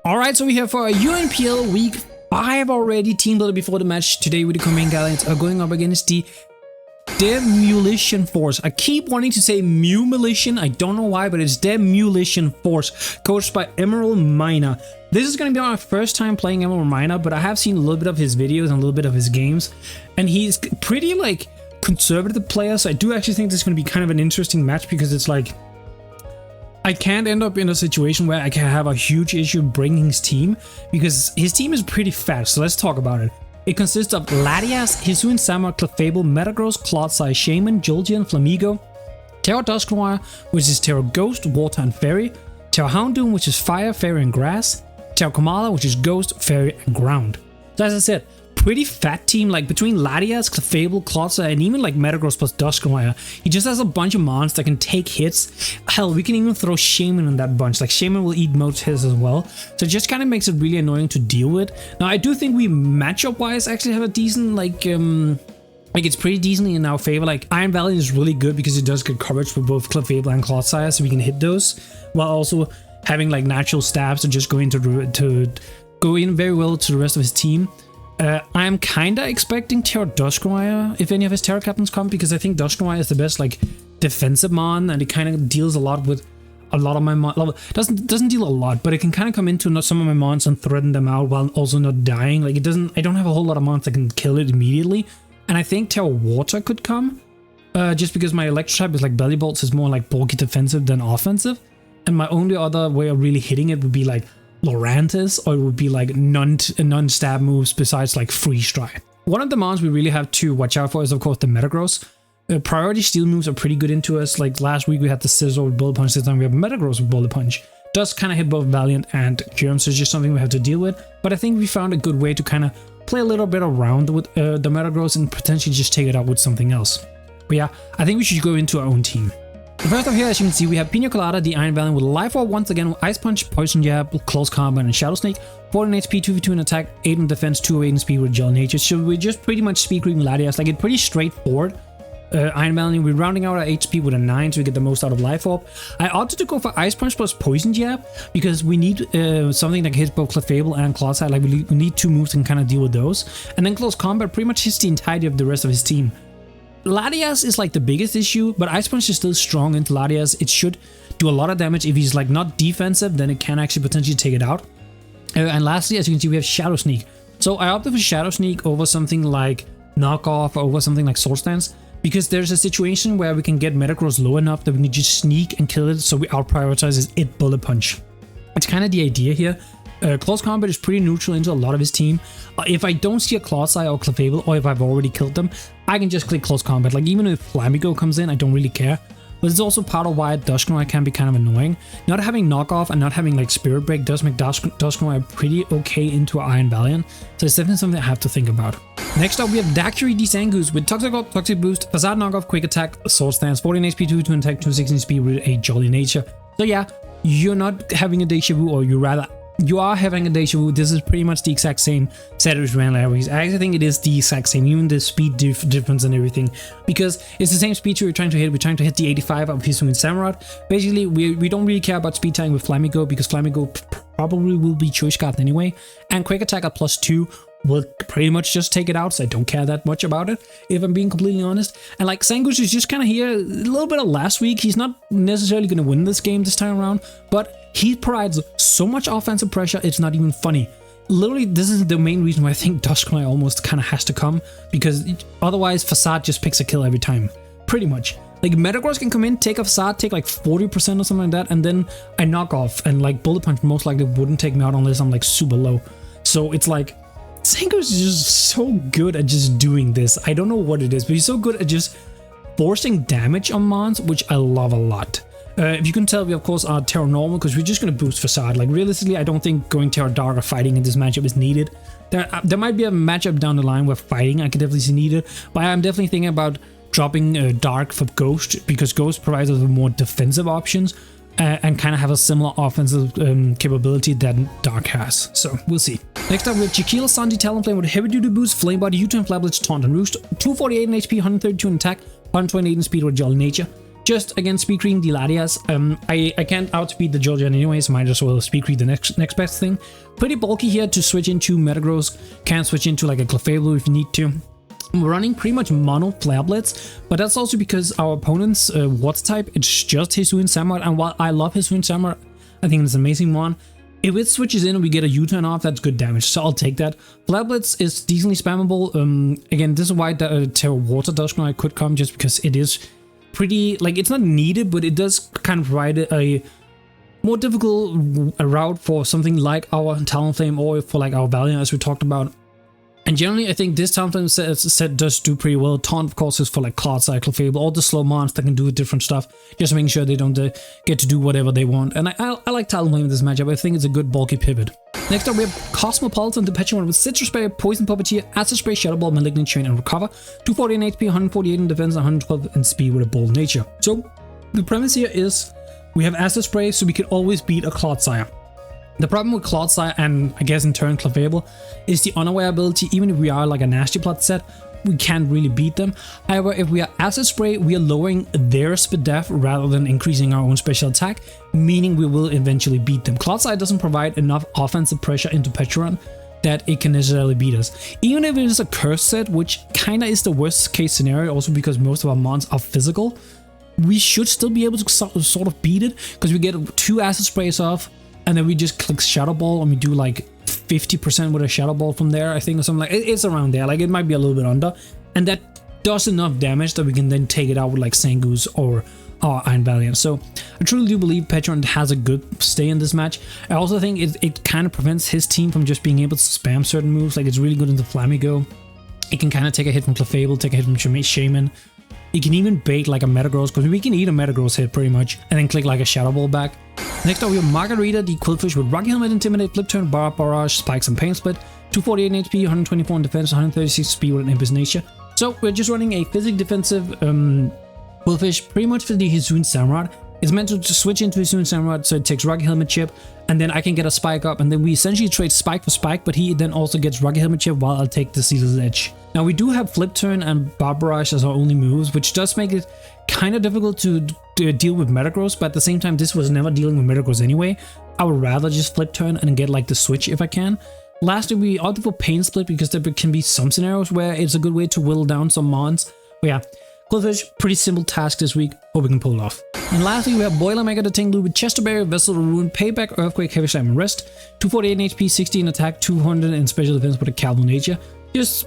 Alright, so we're here for a UNPL week 5 already. Team builder before the match today with the Command Valiant are going up against the Demolition Force. I keep wanting to say Mumilition. I don't know why, but it's Demolition Force, coached by Emerald Miner. This is going to be my first time playing Emerald Miner, but I have seen a little bit of his videos and a little bit of his games, and he's pretty like conservative player. So I do actually think this is going to be kind of an interesting match because it's like I can't end up in a situation where I can have a huge issue bringing his team because his team is pretty fat. So let's talk about it. It consists of Latias, Hisuian Samurai, Clefable, Metagross, Clodsai, Shaman, Jolteon, Flamigo, Terra Dusknoir, which is Terra Ghost, Water and Fairy, Terra Houndoom, which is Fire, Fairy and Grass, Terra Komala, which is Ghost, Fairy and Ground. So as I said, pretty fat team, like between Latias, Clefable, Clodsai, and even like Metagross plus Dusknoir. He just has a bunch of mons that can take hits. Hell, we can even throw Shaman in that bunch. Like Shaman will eat most hits as well. So it just kind of makes it really annoying to deal with. Now I do think we matchup wise actually have a decent like it's pretty decently in our favor. Like Iron Valiant is really good because it does get coverage for both Clefable and Clodsai, so we can hit those while also having like natural stabs to just go into go in very well to the rest of his team. I'm kinda expecting Terra Dusknoir if any of his Terra Captains come, because I think Dusknoir is the best like defensive mon, and it kind of deals a lot with a lot of my mon. Doesn't deal a lot, but it can kind of come into some of my mons and threaten them out while also not dying. Like I don't have a whole lot of mons that can kill it immediately, and I think Terra Water could come, just because my Electro type is like Belly Bolts is more like bulky defensive than offensive, and my only other way of really hitting it would be like Lorantis, or it would be like non-stab moves besides like Freeze Strike. One of the mons we really have to watch out for is of course the Metagross. Priority steal moves are pretty good into us. Like last week we had the Scissor with Bullet Punch, this time we have Metagross with Bullet Punch. Does kind of hit both Valiant and Cure, so it's just something we have to deal with. But I think we found a good way to kind of play a little bit around with the Metagross and potentially just take it out with something else. But yeah, I think we should go into our own team. First up here, as you can see, we have Pina Colada, the Iron Valiant with Life Orb once again with Ice Punch, Poison Jab, Close Combat, and Shadow Snake. 14 HP, 2v2 in attack, 8 in defense, 208 in speed with Gel Nature. So we're just pretty much speed creeping Latias, like it's pretty straightforward. Iron Valiant, we're rounding out our HP with a 9 so we get the most out of Life Orb. I opted to go for Ice Punch plus Poison Jab because we need something that hits both Clefable and Clodsai. Like we need 2 moves that can kind of deal with those. And then Close Combat pretty much hits the entirety of the rest of his team. Latias is like the biggest issue, but Ice Punch is still strong into Latias. It should do a lot of damage. If he's like not defensive, then it can actually potentially take it out. And lastly, as you can see, we have Shadow Sneak. So I opted for Shadow Sneak over something like Knockoff or over something like Sword Stance, because there's a situation where we can get Metagross low enough that we can just sneak and kill it, so we out-prioritize it Bullet Punch. It's kind of the idea here. Close Combat is pretty neutral into a lot of his team. If I don't see a Clodsai or Clefable, or if I've already killed them, I can just click Close Combat. Like even if Flamigo comes in, I don't really care. But it's also part of why Dusknoir can be kind of annoying. Not having Knockoff and not having like Spirit Break does make Dusknoir pretty okay into Iron Valiant. So it's definitely something I have to think about. Next up, we have Dactyri Zangoose with Toxic Orb, Toxic Boost, Facade Knockoff, Quick Attack, Sword Stance, 14 HP, 2 attack, 216 speed with a Jolly Nature. So yeah, you're not having a Deja Vu, or you are having a Deja Vu. This is pretty much the exact same set of Aries. I actually think it is the exact same, even the speed difference and everything, because it's the same speed we're trying to hit. We're trying to hit the 85 of Hisuian Samurai. Basically, we don't really care about speed tying with Flamigo because Flamigo probably will be choice scarred anyway, and Quick Attack at +2 will pretty much just take it out, so I don't care that much about it, if I'm being completely honest. And like Zangoose is just kind of here, a little bit of last week. He's not necessarily going to win this game this time around, but he provides so much offensive pressure, it's not even funny. Literally, this is the main reason why I think Dusknoir almost kind of has to come, because otherwise Facade just picks a kill every time, pretty much. Like Metagross can come in, take a Facade, take like 40% or something like that, and then I knock off, and like Bullet Punch most likely wouldn't take me out unless I'm like super low. So it's like Zangoose is just so good at just doing this. I don't know what it is, but he's so good at just forcing damage on mons, which I love a lot. If you can tell, we of course are Terra Normal because we're just going to boost Facade. Like realistically, I don't think going Terra Dark or fighting in this matchup is needed. There might be a matchup down the line where fighting I could definitely see needed, but I'm definitely thinking about dropping Dark for Ghost, because Ghost provides us with more defensive options and kind of have a similar offensive capability that Dark has. So we'll see. Next up, we have Chiquille Sandy Talonflame with Heavy Duty Boost, Flame Body, U-Turn Flap Blitz, Taunt and Roost, 248 in HP, 132 in attack, 128 in speed with Jolly Nature. Just again, speed cream the Latias. I can't outspeed the Jolteon anyway, so might as well speed cream the next best thing. Pretty bulky here to switch into Metagross. Can switch into like a Clefable if you need to. We're running pretty much mono Flare Blitz, but that's also because our opponent's water type, it's just Hisuian Samurott, and while I love Hisuian Samurott, I think it's an amazing one. If it switches in and we get a U-turn off, that's good damage, so I'll take that. Flare Blitz is decently spammable. Again, this is why the Terra Water Dusknoir could come, just because it is pretty, like, it's not needed, but it does kind of provide a more difficult route for something like our Talonflame or for like our Valiant, as we talked about. And generally, I think this Talonflame set does do pretty well. Taunt, of course, is for like Clodsire, Clefable, all the slow mons that can do different stuff, just making sure they don't get to do whatever they want. And I like Talonflame in this matchup. I think it's a good bulky pivot. Next up, we have Cosmopolitan, the Pokemon with Citrus Spray, Poison Puppeteer, Acid Spray, Shadow Ball, Malignant Chain, and Recover. 240 in HP, 148 in defense, 112 in speed with a bold nature. So the premise here is we have Acid Spray, so we can always beat a Clodsire. The problem with Clodsire, and I guess in turn Clefable, is the unaware ability. Even if we are like a Nasty Plot set, we can't really beat them. However, if we are Acid Spray, we are lowering their speed def rather than increasing our own special attack, meaning we will eventually beat them. Clodsire doesn't provide enough offensive pressure into Pecharon that it can necessarily beat us. Even if it is a curse set, which kinda is the worst case scenario, also because most of our mons are physical, we should still be able to sort of beat it, because we get 2 Acid Sprays off, and then we just click Shadow Ball and we do like 50% with a Shadow Ball from there, I think, or something like it's around there. Like, it might be a little bit under, and that does enough damage that we can then take it out with like Zangoose or Iron Valiant. So I truly do believe Pecharon has a good stay in this match. I also think it kind of prevents his team from just being able to spam certain moves. Like, it's really good into Flamigo. It can kind of take a hit from Clefable, take a hit from Shaman. It can even bait like a Metagross, because we can eat a Metagross hit pretty much, and then click like a Shadow Ball back. Next up, we have Margarita, the Quillfish with Rocky Helmet, Intimidate, Flip Turn, Barrage, Spikes, and Pain Split. 248 in HP, 124 in defense, 136 speed with an Impulse Nature. So we're just running a physic defensive Quillfish, pretty much for the Hisuian Samurott. It's meant to switch into Hisuian Samurott, so it takes Rocky Helmet Chip, and then I can get a Spike up, and then we essentially trade Spike for Spike, but he then also gets Rocky Helmet Chip while I'll take the Sealer's Edge. Now, we do have Flip Turn and Barrage as our only moves, which does make it kind of difficult to deal with Metagross, but at the same time, this was never dealing with Metagross anyway. I would rather just Flip Turn and get like the switch if I can. Lastly, we opted for Pain Split because there can be some scenarios where it's a good way to whittle down some mons. But yeah, Quillfish, pretty simple task this week. Hope we can pull it off. And lastly, we have Boilermaker, the Tinglu with Chesterberry, Vessel to Ruin, Payback, Earthquake, Heavy Slam, and Rest. 248 in HP, 60 in attack, 200 in special defense with a Calvo Nature. Just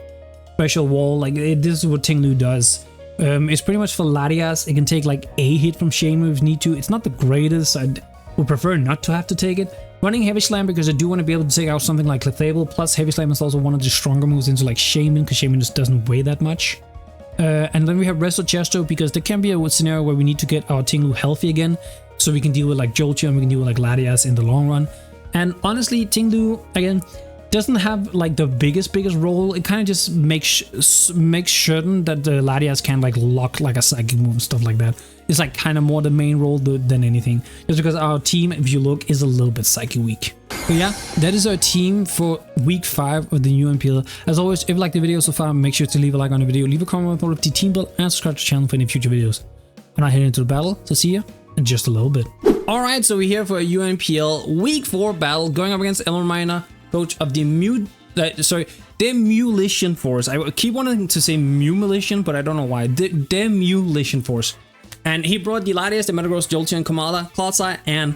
special wall, like this is what Tinglu does. It's pretty much for Latias. It can take like a hit from Shaman if need to. It's not the greatest. I would prefer not to have to take it. Running Heavy Slam because I do want to be able to take out something like Clefable. Plus, Heavy Slam is also one of the stronger moves into like Shaman, because Shaman just doesn't weigh that much. And then we have Resto Chesto because there can be a scenario where we need to get our Tinglu healthy again, so we can deal with like Jolteon, we can deal with like Latias in the long run. And honestly, Tinglu, again, doesn't have like the biggest role. It kind of just makes certain that the Latias can like lock like a psychic move and stuff like that. It's like kind of more the main role than anything, just because our team, if you look, is a little bit psychic weak. But yeah, that is our team for week 5 of the UNPL. As always, if you like the video so far, make sure to leave a like on the video, leave a comment with the team build, and subscribe to the channel for any future videos. And I head into the battle, so see ya in just a little bit. Alright, so we're here for a UNPL week 4 battle, going up against Elmer Miner, coach of the Demolition Force. I keep wanting to say Mumilition, but I don't know why. Demolition Force. And he brought the Latias, the Metagross, Jolteon, Kamala, Clodsire, and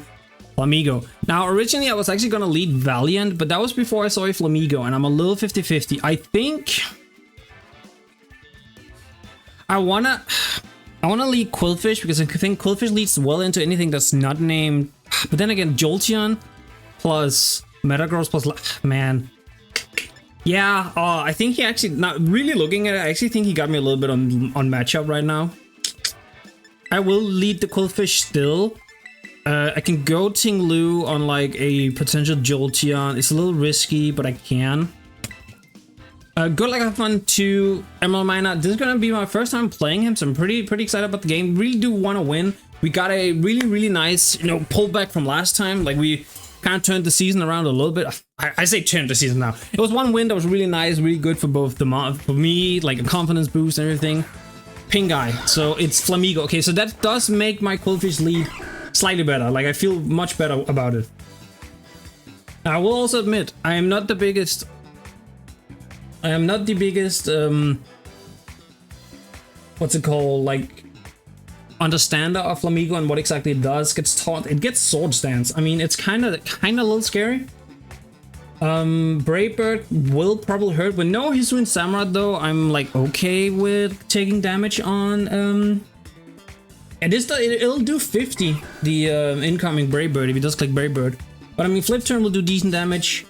Flamigo. Now, originally I was actually going to lead Valiant, but that was before I saw a Flamigo, and I'm a little 50-50. I think I wanna lead Quillfish, because I think Quillfish leads well into anything that's not named. But then again, Jolteon plus Metagross plus man. Yeah, I think he actually, not really looking at it, I actually think he got me a little bit on matchup right now. I will lead the Quillfish still. I can go Tinglu on like a potential Jolteon. It's a little risky, but I can. Good luck, have fun to Emerald Miner. This is gonna be my first time playing him, so I'm pretty excited about the game. Really do want to win. We got a really nice, pullback from last time. Like, we kind of turned the season around a little bit. I say turned the season now. It was one win that was really nice, really good for both for me, like a confidence boost and everything. pink guy. So it's Flamigo. Okay, so that does make my Quillfish lead slightly better. Like, I feel much better about it. I will also admit, I am not the biggest... what's it called? Like, understander of Flamigo and what exactly it does. Gets taught. It gets sword stance. I mean, it's kind of a little scary. Brave Bird will probably hurt. With no Hisuian Samurott though, I'm like okay with taking damage on it'll do 50 the incoming Brave Bird if he does click Brave Bird. But I mean, Flip Turn will do decent damage.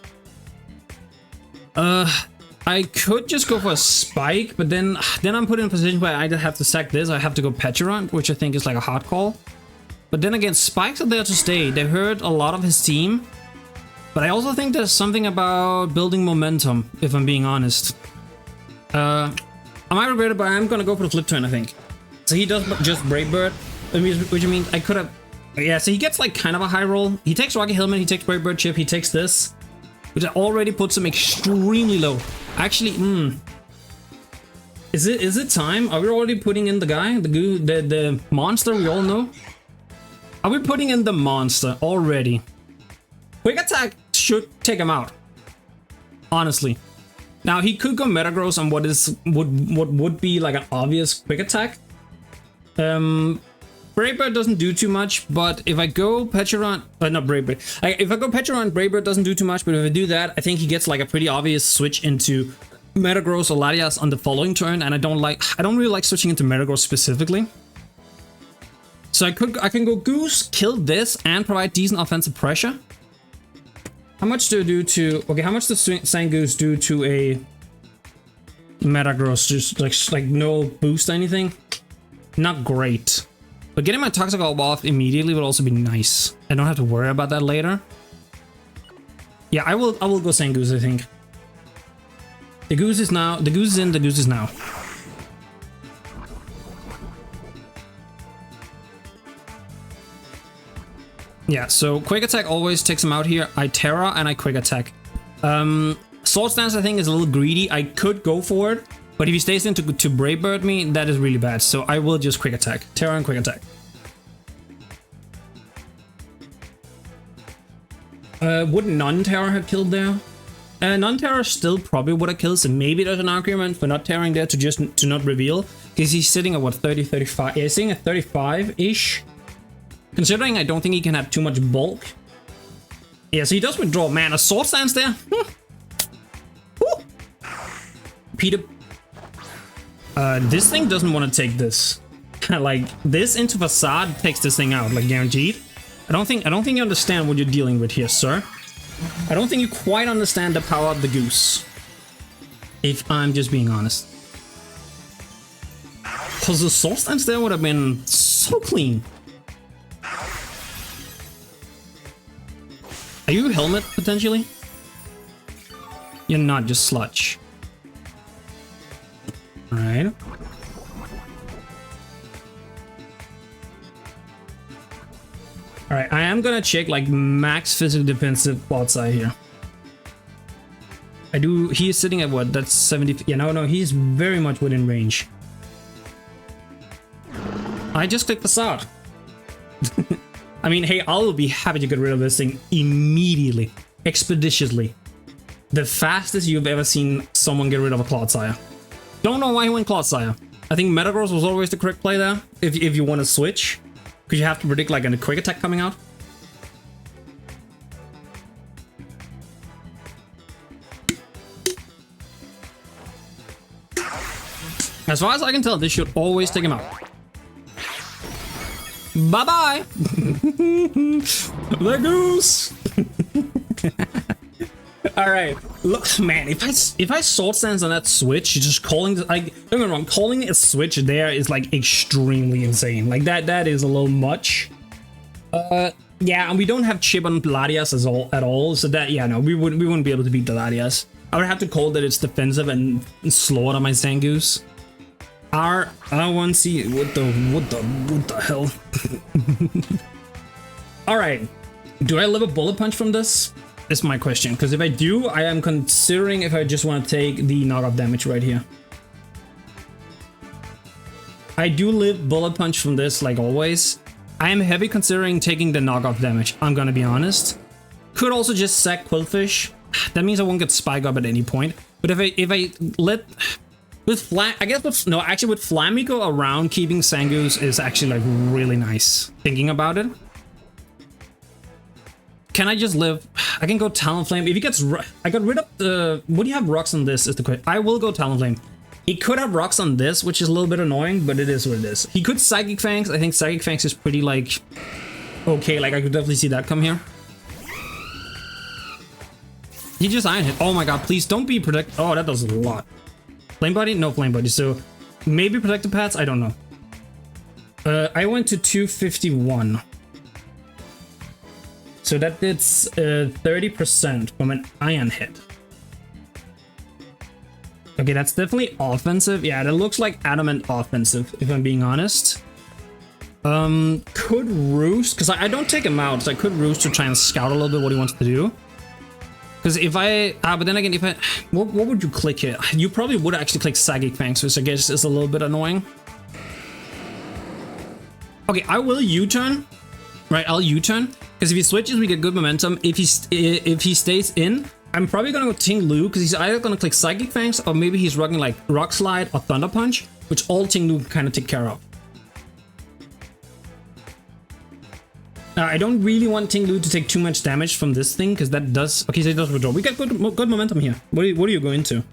I could just go for a Spike, but then I'm put in a position where I either have to sack this or I have to go Petulant, which I think is like a hard call. But then again, Spikes are there to stay. They hurt a lot of his team. But I also think there's something about building momentum, if I'm being honest. I might regret it, but I'm gonna go for the Flip Turn, I think. So he does just Brave Bird, which means I could have... Yeah, so he gets like kind of a high roll. He takes Rocky Helmet, he takes Brave Bird Chip, he takes this, which already puts him extremely low. Actually, is it time? Are we already putting in the guy, the monster we all know? Are we putting in the monster already? Quick Attack should take him out, honestly. Now he could go Metagross on what would be like an obvious Quick Attack. Brave Bird doesn't do too much, but if I go Petulant, not Brave Bird. If I go Petulant, Brave Bird doesn't do too much, but if I do that, I think he gets like a pretty obvious switch into Metagross or Latias on the following turn, and I don't really like switching into Metagross specifically. So I can go Goose, kill this, and provide decent offensive pressure. How much do I do to... Okay, how much does Zangoose do to a Metagross? Just like no boost or anything? Not great. But getting my Toxic Orb off immediately would also be nice. I don't have to worry about that later. Yeah, I will go Zangoose, I think. The Goose is now... The Goose is in, the Goose is now. Yeah, so Quick Attack always takes him out here. I Terra and I Quick Attack. Sword Stance I think is a little greedy. I could go for it, but if he stays in to Brave Bird me, that is really bad. So I will just Quick Attack. Terra and Quick Attack. Would non-Terra have killed there? Non-Terra still probably would have killed, so maybe there's an argument for not Terraing there to not reveal. Because he's sitting at what, 30, 35? Yeah, he's sitting at 35-ish. Considering I don't think he can have too much bulk. Yeah, so he does withdraw. Man, a Sword Stance there. Peter. This thing doesn't want to take this. Like, this into Facade takes this thing out, like guaranteed. I don't think you understand what you're dealing with here, sir. I don't think you quite understand the power of the Goose. If I'm just being honest. Because the Sword Stance there would have been so clean. Are you Helmet, potentially? You're not, just Sludge. Alright. Alright, I am gonna check, like, max physical defensive quad side here. He is sitting at what? That's 70... Yeah, no, he's very much within range. I just clicked Facade. I mean, hey, I will be happy to get rid of this thing immediately, expeditiously. The fastest you've ever seen someone get rid of a Clodsire. Don't know why he went Clodsire. I think Metagross was always the correct play there, if you want to switch. Because you have to predict like a Quick Attack coming out. As far as I can tell, this should always take him out. Bye-bye! The Goose! Alright, look, man, if I Sword Stance on that switch, just calling... don't get me wrong, calling a switch there is, like, extremely insane. Like, that is a little much. Yeah, and we don't have chip on Latias at all, so that, yeah, no, we wouldn't be able to beat the Latias. I would have to call that it's defensive and slaughter my Zangoose. R1C, what the hell? Alright, do I live a bullet punch from this? Is my question, because if I do, I am considering if I just want to take the knockoff damage right here. I do live Bullet Punch from this, like always. I am heavy considering taking the knockoff damage, I'm gonna be honest. Could also just sack Quillfish. That means I won't get Spike Up at any point. But if I let... With Flamigo around, keeping Zangoose is actually like really nice. Thinking about it. Can I just live? I can go Talonflame. If he gets... I got rid of the... Would he have rocks on this is the question. I will go Talonflame. He could have rocks on this, which is a little bit annoying, but it is what it is. He could Psychic Fangs. I think Psychic Fangs is pretty like... Okay, like I could definitely see that come here. He just Iron Hit. Oh my god, please don't be protect... Oh, that does a lot. Flame Body? No Flame Body, so maybe Protective Pads? I don't know. I went to 251. So that did 30% from an Iron Hit. Okay, that's definitely offensive. Yeah, that looks like adamant offensive, if I'm being honest. Could Roost, because I don't take him out, so I could Roost to try and scout a little bit what he wants to do. Because if I... but then again, if I... What would you click here? You probably would actually click Psychic Fangs, which I guess is a little bit annoying. Okay, I will U-turn. Right, I'll U-turn. Because if he switches, we get good momentum. If he stays in, I'm probably going to go Ting Lu, because he's either going to click Psychic Fangs, or maybe he's rocking like Rock Slide or Thunder Punch, which all Ting Lu can kind of take care of. I don't really want Ting Lu to take too much damage from this thing, because that does... Okay, so it does withdraw. We get good momentum here. What are you going to?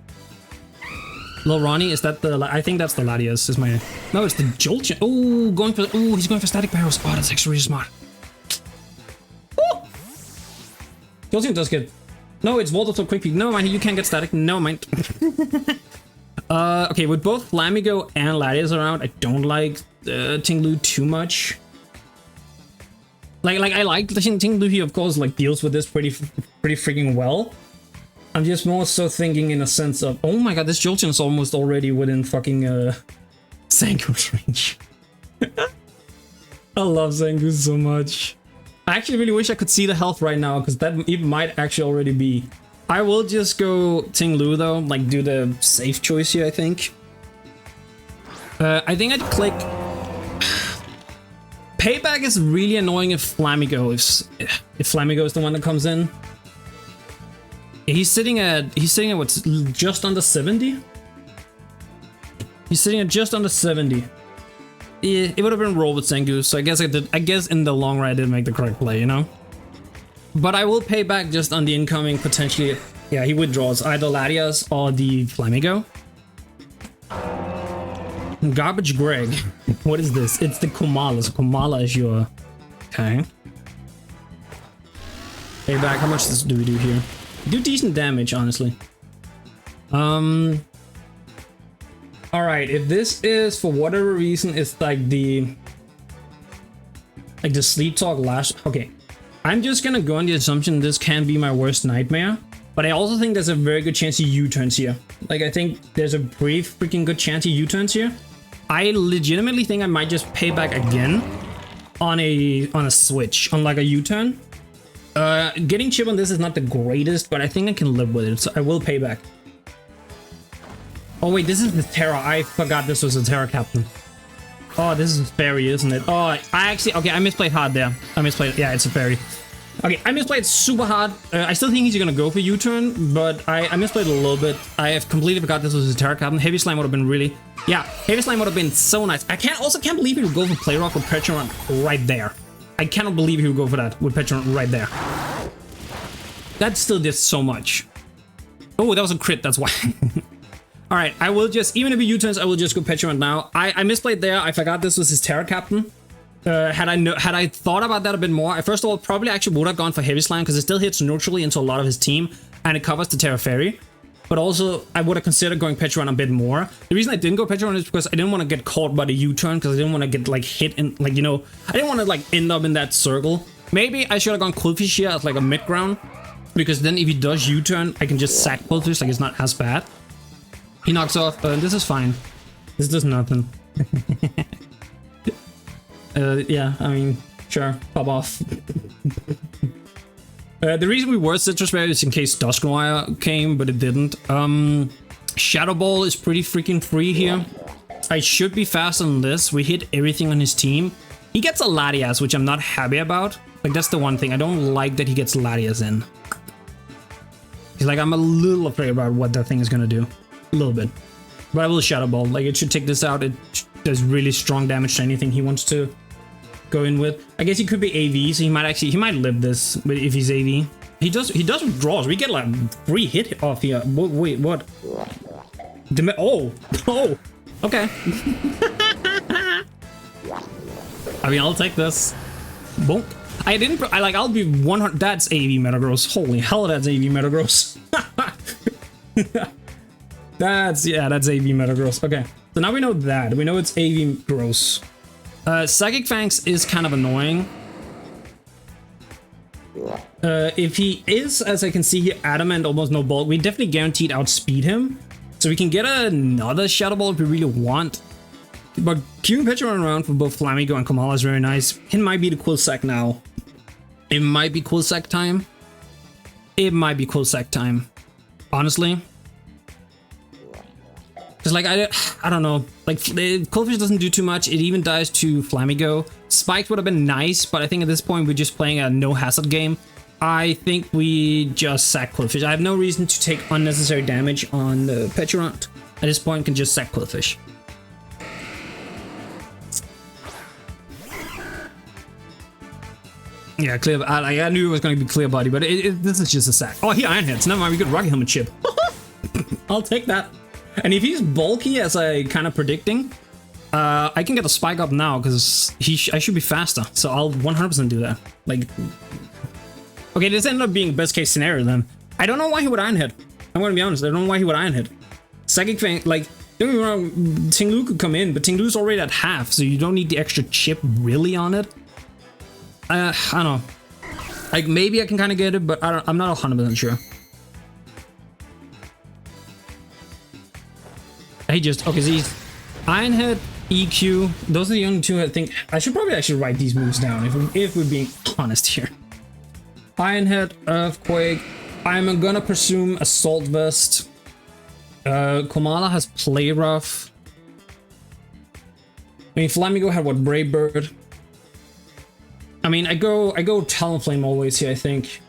Lil Ronnie, is that the... I think that's the Latias, is my... No, it's the Jolteon. Oh, going for... Oh, he's going for Static Barrels. Oh, that's actually really smart. Oh! Jolteon does get... No, it's Volta so quickly. Never mind, you can't get Static. Never mind. Okay, with both Flamigo and Latias around, I don't like Ting Lu too much. Like I like Ting Lu, of course, like deals with this pretty freaking well. I'm just more so thinking in a sense of, oh my god, this Jolteon is almost already within fucking Zangoose range. I love Zangoose so much. I actually really wish I could see the health right now, because that even might actually already be. I will just go Ting Lu though, like do the safe choice here, I think. I think I'd click... Payback is really annoying if Flamigo is the one that comes in. He's sitting at what's just under 70. He's sitting at just under 70. Yeah, it would have been roll with Zangoose, so I guess in the long run I did make the correct play, you know. But I will pay back just on the incoming potentially. Yeah, he withdraws either Latias or the Flamigo. Garbage Greg. What is this? It's the Komala. So Komala is your... Okay. Payback. How much do we do here? We do decent damage, honestly. Alright, if this is, for whatever reason, it's like the Sleep Talk last... Okay. I'm just gonna go on the assumption this can be my worst nightmare. But I also think there's a very good chance he U-turns here. Like, I think there's a pretty freaking good chance he U-turns here. I legitimately think I might just pay back again on a switch, on like a U-turn. Getting chip on this is not the greatest, but I think I can live with it, so I will pay back. Oh wait, this is the Terra. I forgot this was a Terra Captain. Oh, this is a fairy, isn't it? Oh, I misplayed hard there. I misplayed. Yeah, it's a fairy. Okay, I misplayed super hard. I still think he's gonna go for U-turn, but I misplayed a little bit. I have completely forgot this was a Terra Captain. Heavy Slime would have been really... Yeah, Heavy Slime would have been so nice. I can't believe he would go for Play Rock with Petromon right there. I cannot believe he would go for that with Petromon right there. That still did so much. Oh, that was a crit, that's why. Alright, I will just... Even if he U-turns, I will just go Petromon now. I misplayed there. I forgot this was his Terra Captain. Had I thought about that a bit more, I first of all probably actually would have gone for Heavy Slime because it still hits neutrally into a lot of his team and it covers the Terra Fairy. But also I would have considered going Petron a bit more. The reason I didn't go Petron is because I didn't want to get caught by the U-turn, because I didn't want to get like hit in, like, you know, I didn't want to like end up in that circle. Maybe I should have gone Quillfish here as like a mid ground, because then if he does U-turn I can just sack Quillfish, like it's not as bad. He knocks off, this is fine. This does nothing. Yeah, I mean, sure, pop off. The reason we were Citrus Berry is in case Dusknoir came, but it didn't. Shadow Ball is pretty freaking free here. I should be faster than this. We hit everything on his team. He gets a Latias, which I'm not happy about. Like, that's the one thing. I don't like that he gets Latias in. He's like, I'm a little afraid about what that thing is gonna do. A little bit. But I will Shadow Ball. Like, it should take this out. It does really strong damage to anything he wants to go in with. I guess he could be AV, so he might live this if he's AV. He does withdraws. We get like 3 hit off here. Wait, what? Oh, okay. I mean, I'll take this. Bonk. I'll be 100. That's AV Metagross. Holy hell, that's AV Metagross. that's AV Metagross. Okay, so now we know that. We know it's AV Gross. Psychic Fangs is kind of annoying. If he is, as I can see here, adamant, almost no bulk, we definitely guaranteed outspeed him. So we can get another Shadow Ball if we really want. But queuing Petron around for both Flamigo and Komala is very nice. It might be the Quill Sack now. It might be Quill Sack time. It might be Quill Sack time. Honestly. Because, like, I don't know. Like, Quillfish doesn't do too much. It even dies to Flamigo. Spikes would have been nice, but I think at this point we're just playing a no-hazard game. I think we just sack Quillfish. I have no reason to take unnecessary damage on the Peturant. At this point, can just sack Quillfish. Yeah, clear. I knew it was going to be clear body, but this is just a sack. Oh, he Iron Heads. Never mind, we could Rocket Helmet chip. I'll take that. And if he's bulky, as I kind of predicting, I can get a spike up now because I should be faster. So I'll 100% do that. Like, okay, this ended up being best case scenario then. I don't know why he would Iron Head. I'm going to be honest. I don't know why he would Iron Head. Psychic Fang, like, don't get me wrong, Tinglu could come in, but Tinglu's already at half, so you don't need the extra chip really on it. I don't know. Like, maybe I can kind of get it, but I'm not 100% sure. Okay, so he's Iron Head, EQ. Those are the only two I think. I should probably actually write these moves down if we're being honest here. Iron Head, Earthquake. I'm gonna presume Assault Vest. Komala has Play Rough. I mean, Flamigo had what? Brave Bird. I mean, I go Talonflame always here, I think.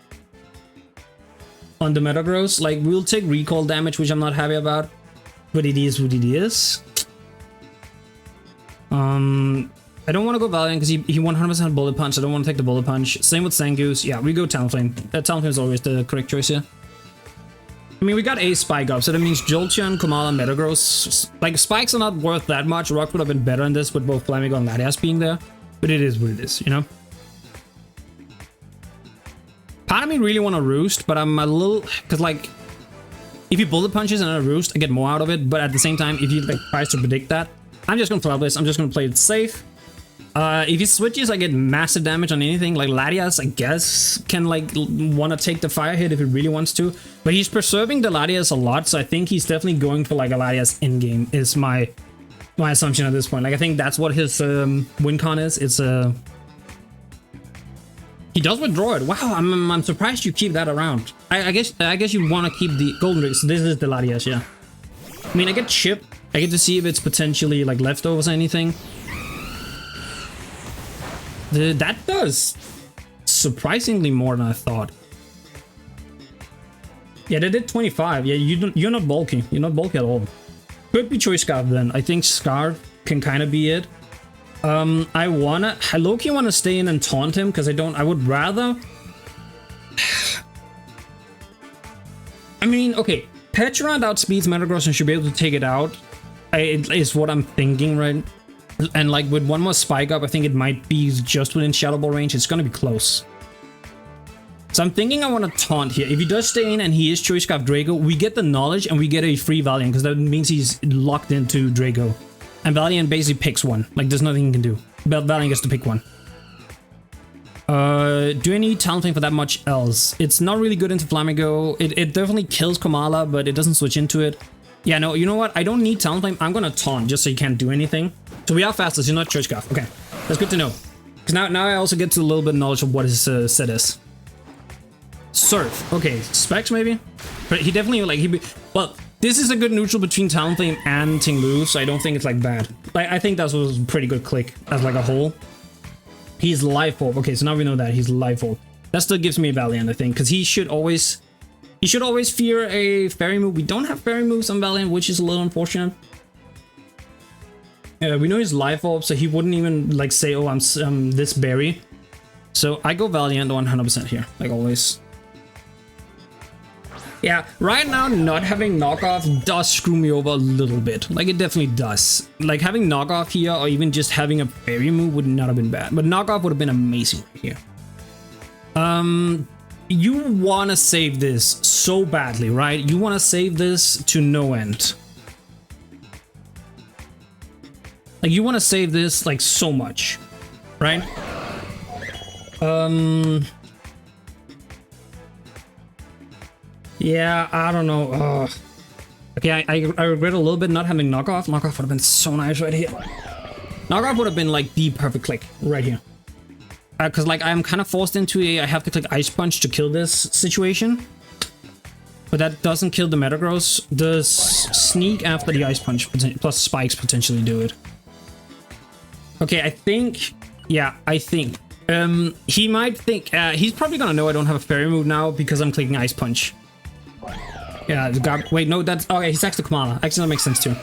On the Metagross, like, we'll take recall damage, which I'm not happy about, but it is what it is. I don't want to go Valiant because he 100% Bullet Punch. I don't want to take the Bullet Punch. Same with Zangoose. Yeah, we go Talonflame. Talonflame is always the correct choice here. I mean, we got a Spike up, so that means Jolteon, Komala, Metagross. Like, Spikes are not worth that much. Rock would have been better in this with both Flamigo and Latias being there, but it is what it is, you know? Part of me really want to Roost, but I'm a little... Because, like, if he Bullet Punches and I Roost, I get more out of it, but at the same time, if he, like, tries to predict that, I'm just going to this. I'm just going to play it safe. If he switches, I get massive damage on anything. Like, Latias, I guess, can, like, want to take the fire hit if it really wants to. But he's preserving the Latias a lot, so I think he's definitely going for, like, a Latias in-game, is my assumption at this point. Like, I think that's what his win con is. It's a... He does withdraw it. Wow, I'm surprised you keep that around. I guess you want to keep the Golden Rig. So this is the Latias, yeah. I mean, I get Chip. I get to see if it's potentially, like, leftovers or anything. That does surprisingly more than I thought. Yeah, they did 25. Yeah, you're not bulky. You're not bulky at all. Could be Choice Scarf then. I think Scarf can kind of be it. I low-key wanna stay in and taunt him because I would rather. I mean, okay, Peturant outspeeds Metagross and should be able to take it out. Is what I'm thinking, right? And like with one more spike up, I think it might be just within Shadow Ball range. It's gonna be close. So I'm thinking I want to taunt here. If he does stay in and he is Choice Scarf Draco, we get the knowledge and we get a free Valiant because that means he's locked into Draco. And Valiant basically picks one. Like, there's nothing he can do. Valiant gets to pick one. Do I need Talonflame for that much else? It's not really good into Flamigo. It definitely kills Komala, but it doesn't switch into it. Yeah, no, you know what? I don't need Talonflame. I'm gonna taunt just so you can't do anything. So we are faster, so you're not Choice Scarf. Okay, that's good to know. Because now I also get to a little bit of knowledge of what his set is. Surf. Okay, Specs maybe? But he definitely, like, well, This is a good neutral between Talonflame and Ting Lu, so I don't think it's like bad. Like, I think that was a pretty good click as like a whole. He's Life Orb. Okay, so now we know that he's Life Orb. That still gives me Valiant, I think, because he should always fear a fairy move. We don't have fairy moves on Valiant, which is a little unfortunate. We know he's Life Orb, so he wouldn't even like say, "Oh, I'm this berry." So I go Valiant 100% here, like always. Yeah, right now not having knockoff does screw me over a little bit. Like, it definitely does. Like, having knockoff here or even just having a fairy move would not have been bad. But knockoff would have been amazing right here. You want to save this so badly, right? You want to save this to no end. Like, you want to save this like so much, right? Yeah, I don't know. Okay, I regret a little bit not having knockoff. Knockoff would have been so nice right here. Knockoff would have been like the perfect click right here. Because like I'm kind of forced into I have to click Ice Punch to kill this situation. But that doesn't kill the Metagross. The sneak after the Ice Punch plus spikes potentially do it. Okay, I think... Yeah, I think... he might think... he's probably gonna know I don't have a fairy move now because I'm clicking Ice Punch. Yeah, wait, no, that's... Okay, he sacks the Kamala. Actually, that makes sense too.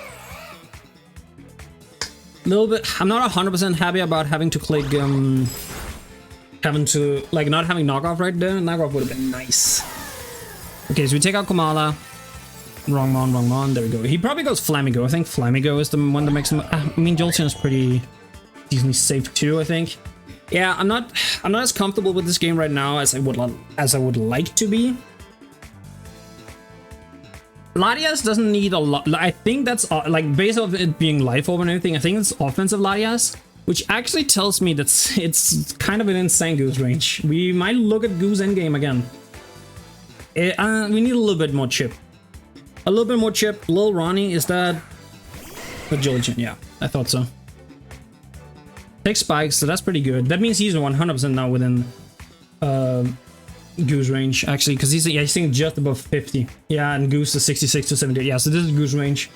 A little bit... I'm not 100% happy about having to click... having to... Like, not having knockoff right there. Knockoff would have been nice. Okay, so we take out Kamala. Wrong mon. There we go. He probably goes Flamigo. I think Flamigo is the one that makes him... I mean, Jolteon is pretty decently safe too, I think. Yeah, I'm not as comfortable with this game right now as I would like to be. Latias doesn't need a lot. I think that's like based off it being Life Orb and everything. I think it's offensive Latias, which actually tells me that it's kind of an insane Goose range. We might look at Goose endgame again. We need a little bit more chip. A little bit more chip. Lil Ronnie, is that a Jolteon? Yeah, I thought so. Take spikes, so that's pretty good. That means he's 100% now within Goose range, actually, because he's thinking just above 50. Yeah, and Goose is 66 to 70. Yeah, so this is Goose range.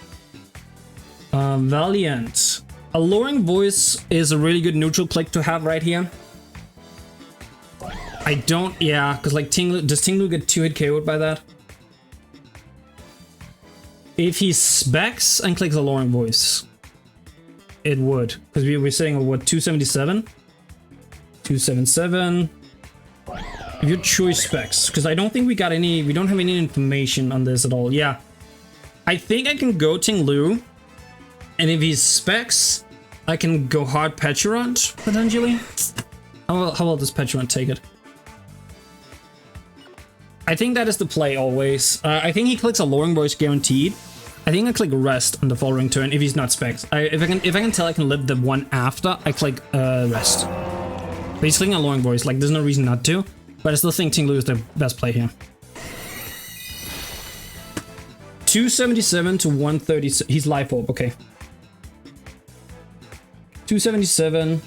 Valiant. Alluring Voice is a really good neutral click to have right here. I don't, yeah, because like does Ting Lu get 2-hit KO'd by that? If he specs and clicks Alluring Voice, it would, because we were saying what, 277? 277. If your choice specs, because I don't think we don't have any information on this at all. Yeah, I think I can go Ting Lu, and if he specs, I can go hard Petulant potentially. How well does Petulant take it? I think that is the play always. I think he clicks Alluring Voice guaranteed. I think I click Rest on the following turn if he's not specs. If I can tell I can live the one after, I click Rest. But he's clicking Alluring Voice, like there's no reason not to. But I still think Ting Lu is the best play here. 277 to 130. He's Life Orb, okay. 277.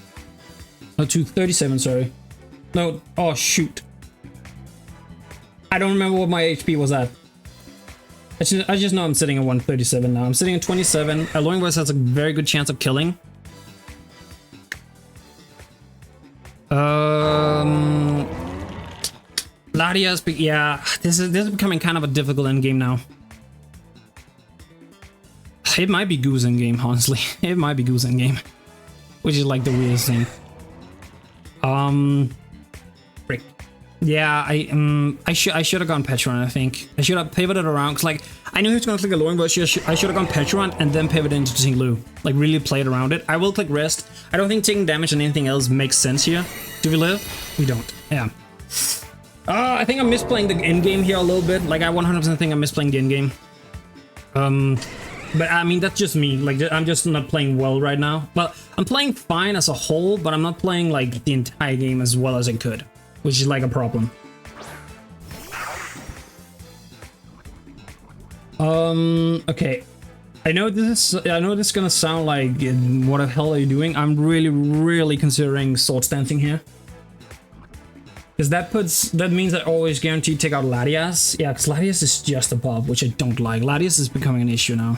No, 237, sorry. No, oh shoot. I don't remember what my HP was at. I just know I'm sitting at 137 now. I'm sitting at 27. Alluring Voice has a very good chance of killing. Latias, yeah, this is becoming kind of a difficult endgame now. It might be Goose endgame, honestly. It might be Goose endgame, which is like the weirdest thing. Frick. Yeah, I should have gone Petulant, I think. I should have pivoted around, because like, I knew he was going to click Alluring Voice. I should have gone Petulant and then pivoted into Ting Lu. Like, really played around it. I will click Rest. I don't think taking damage on anything else makes sense here. Do we live? We don't. Yeah. I think I'm misplaying the endgame here a little bit. Like, I 100% think I'm misplaying the endgame. But I mean, that's just me. Like, I'm just not playing well right now. Well, I'm playing fine as a whole, but I'm not playing, like, the entire game as well as I could. Which is like a problem. Okay. I know this is gonna sound like, what the hell are you doing? I'm really considering sword stancing here. Because that means I always guarantee take out Latias. Yeah, because Latias is just a pop, which I don't like. Latias is becoming an issue now.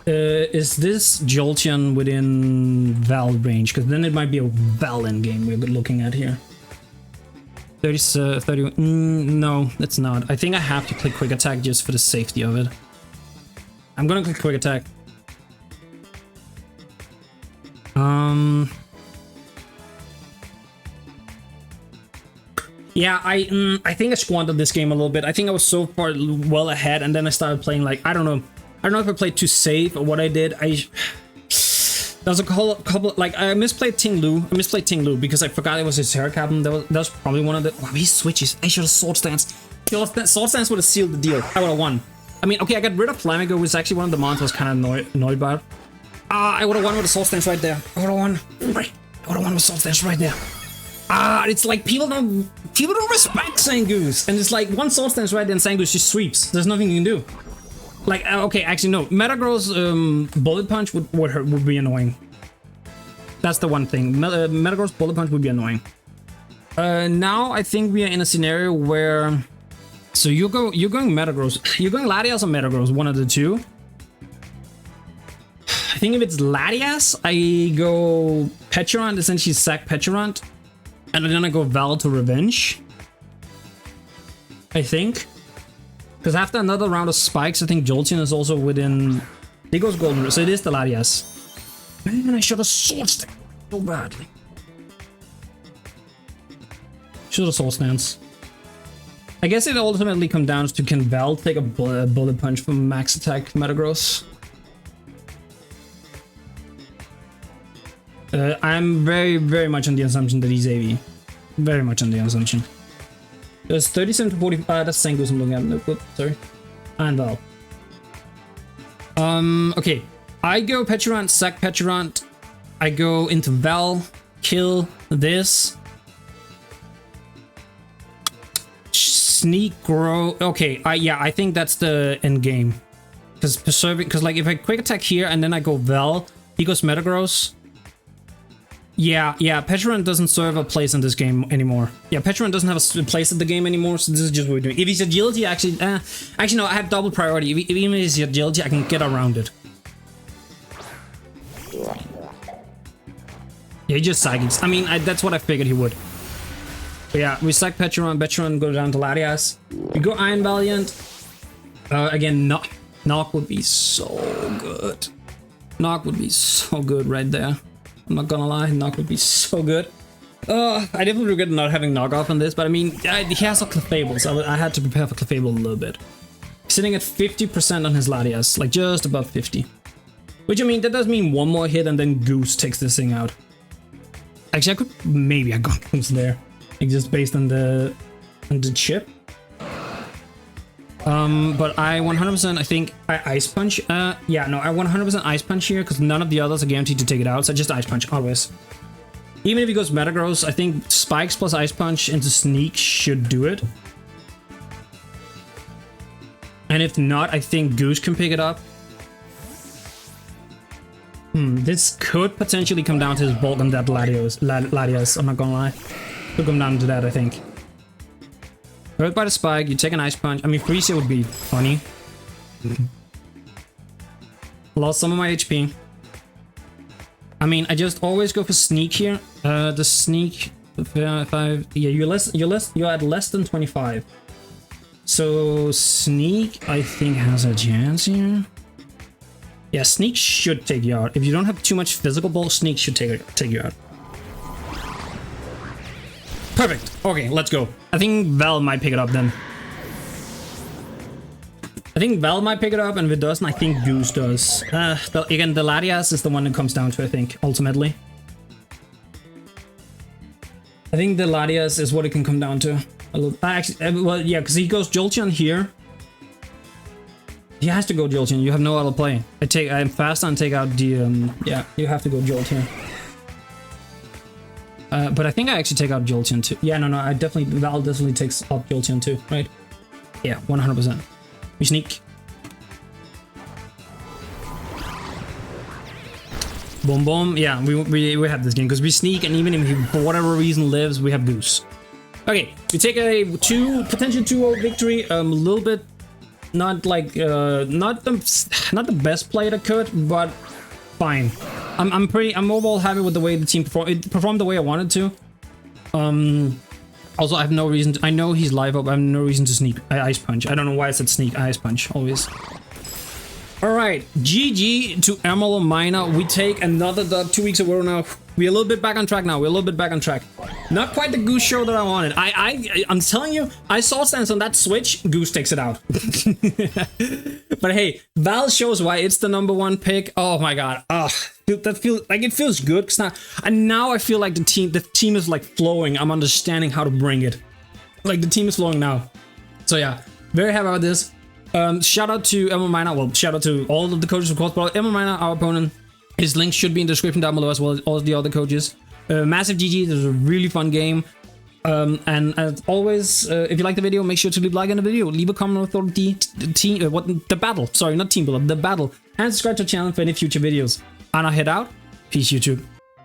Is this Jolteon within Val range? Because then it might be a Val endgame we're looking at here. 30. No, it's not. I think I have to click quick attack just for the safety of it. I'm gonna click quick attack. Yeah, I think I squandered this game a little bit. I think I was so far well ahead, and then I started playing like, I don't know if I played too safe or what I did. There's a couple like I misplayed Ting Lu because I forgot it was his hair cap, and that was probably one of the. Oh, he switches. I should have sword stance. Sword stance would have sealed the deal. I would have won. I mean, okay, I got rid of Flamigo, which is actually one of the mons I was kind of annoyed about. I would have won with a sword stance right there. I would have won. Right. I would have won with sword stance right there. It's like people don't respect Zangoose, and it's like one sword stance right there, and Zangoose just sweeps. There's nothing you can do. Like, okay, actually no. Metagross bullet punch would be annoying. That's the one thing. Metagross bullet punch would be annoying. Now I think we are in a scenario where, so you're going Metagross, you're going Latias or Metagross, one of the two. I think if it's Latias, I go Petulant, essentially sack Petulant, and then I go Val to Revenge. I think. Because after another round of spikes, I think Jolteon is also within... He goes Golden, so it is the Latias. Man, I should have sword stance so badly. Should have sword stance. I guess it ultimately comes down to can Val take a bullet punch from max attack Metagross. I'm very, very much on the assumption that he's AV. Very much on the assumption. There's 37 to 45. That's Zangoose I'm looking at. No, whoop, sorry. And Val. Okay. I go Petulant, sack Petulant. I go into Val, kill this. Sneak, grow. Okay, yeah, I think that's the end game. Because like if I quick attack here and then I go Val, he goes Metagross. Yeah, Petulant doesn't serve a place in this game anymore. Yeah, Petulant doesn't have a place in the game anymore, so this is just what we're doing. If he's agility, actually no, I have double priority. If even if he's agility, I can get around it. Yeah, he just psychics. I mean, that's what I figured he would. But yeah, we sack Petulant go down to Latias. We go Iron Valiant. Again, Knock would be so good. Knock would be so good right there. I'm not gonna lie, Knock would be so good. I definitely regret not having Knock off on this, but I mean, he has a Clefable, so I had to prepare for Clefable a little bit. Sitting at 50% on his Latias, like just above 50. Which, I mean, that does mean one more hit and then Goose takes this thing out. Actually, maybe I got Goose there. Like, just based on the chip. But I 100%, I think I Ice Punch. Yeah, no, I 100% Ice Punch here because none of the others are guaranteed to take it out. So I just Ice Punch always. Even if he goes Metagross, I think Spikes plus Ice Punch into Sneak should do it. And if not, I think Goose can pick it up. This could potentially come down to his bulk on that Latias. I'm not gonna lie. Could come down to that, I think. Hurt by the spike, you take an Ice Punch. I mean, Freeze would be funny. Lost some of my HP. I mean, I just always go for Sneak here. The Sneak, yeah, you're at less than 25. So Sneak, I think, has a chance here. Yeah, Sneak should take you out. If you don't have too much physical bulk, Sneak should take you out. Perfect. Okay, let's go. I think Val might pick it up then. I think Val might pick it up, and if it doesn't, I think Goose does. Again, the Latias is the one that comes down to, I think, ultimately. I think the Latias is what it can come down to. Actually, well, yeah, because he goes Jolteon here. He has to go Jolteon. You have no other play. I'm fast and take out the, yeah, you have to go Jolteon. But I think I actually take out Jolteon too. Yeah, no, Val definitely takes out Jolteon too, right? Yeah, 100%. We sneak. Boom, boom. Yeah, we have this game because we sneak, and even if he, for whatever reason, lives, we have Goose. Okay, we take a potential 2-0 victory. A little bit, not like not the best play that could, but fine. I'm overall happy with the way the team performed. It performed the way I wanted to. Also, I have no reason. I know he's live up. I have no reason to sneak. Ice punch. I don't know why I said sneak. Ice punch always. All right, GG to Emerald Miner. We take another dub 2 weeks ago now. We're a little bit back on track now. We're a little bit back on track. Not quite the Goose show that I wanted. I'm telling you, I saw Stance on that switch. Goose takes it out. But hey, Val shows why it's the #1 pick. Oh my god. That feels like it feels good. And now I feel like the team is like flowing. I'm understanding how to bring it. Like the team is flowing now. So yeah, very happy about this. Shout out to Emerald Miner. Well, shout out to all of the coaches, of course, but Emerald Miner, our opponent. His link should be in the description down below, as well as all the other coaches. Massive GG. This was a really fun game. And as always, if you like the video, make sure to leave a like on the video, leave a comment with the battle. Sorry, not team build-up, the battle, and subscribe to the channel for any future videos. And I head out. Peace, YouTube.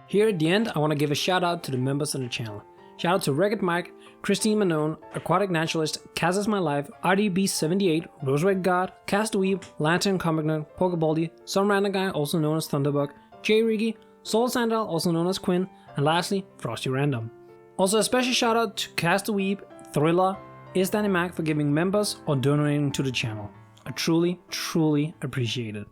Here at the end, I want to give a shout out to the members on the channel. Shout out to Ragged Mike, Christine Manon, Aquatic Naturalist, Kazas My Life, RDB78, Rose Red God, Castweave, Lantern Comic Nerd, Pokebaldi, Some Random Guy, also known as Thunderbug, J Riggy, Soul Sandal, also known as Quinn, and lastly, Frosty Random. Also a special shout out to Castweave, Thriller, Is Danny Mac for giving members or donating to the channel. I truly, truly appreciate it.